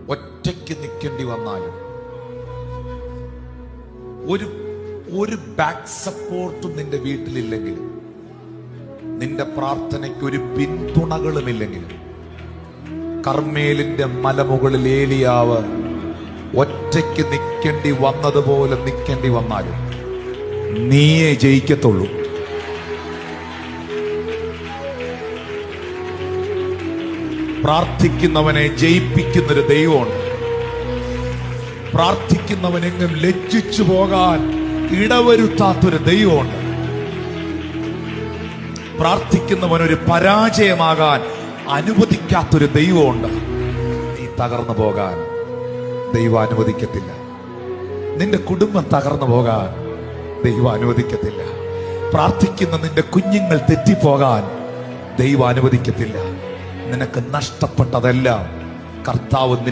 ഒറ്റയ്ക്ക് നിൽക്കേണ്ടി വന്നാലും ഒരു ബാക്ക് സപ്പോർട്ടും നിന്റെ വീട്ടിലില്ലെങ്കിലും, നിന്റെ പ്രാർത്ഥനയ്ക്ക് ഒരു പിന്തുണകളുമില്ലെങ്കിലും, കർമ്മേലിന്റെ മലമുകളിൽ ഏലിയാവ് ഒറ്റയ്ക്ക് നിൽക്കേണ്ടി വന്നതുപോലെ നിൽക്കേണ്ടി വന്നാലും നീയേ ജയിക്കത്തുള്ളൂ. പ്രാർത്ഥിക്കുന്നവനെ ജയിപ്പിക്കുന്നൊരു ദൈവമുണ്ട്. പ്രാർത്ഥിക്കുന്നവനെങ്ങും ലജ്ജിച്ചു പോകാൻ ഇടവരുത്താത്തൊരു ദൈവമുണ്ട്. പ്രാർത്ഥിക്കുന്നവനൊരു പരാജയമാകാൻ അനുവദിക്കാത്തൊരു ദൈവമുണ്ട്. നീ തകർന്നു പോകാൻ ദൈവം അനുവദിക്കത്തില്ല. നിന്റെ കുടുംബം തകർന്നു പോകാൻ ദൈവം അനുവദിക്കത്തില്ല. പ്രാർത്ഥിക്കുന്ന നിന്റെ കുഞ്ഞുങ്ങൾ തെറ്റിപ്പോകാൻ ദൈവം അനുവദിക്കത്തില്ല. നിനക്ക് നഷ്ടപ്പെട്ടതെല്ലാം കർത്താവ്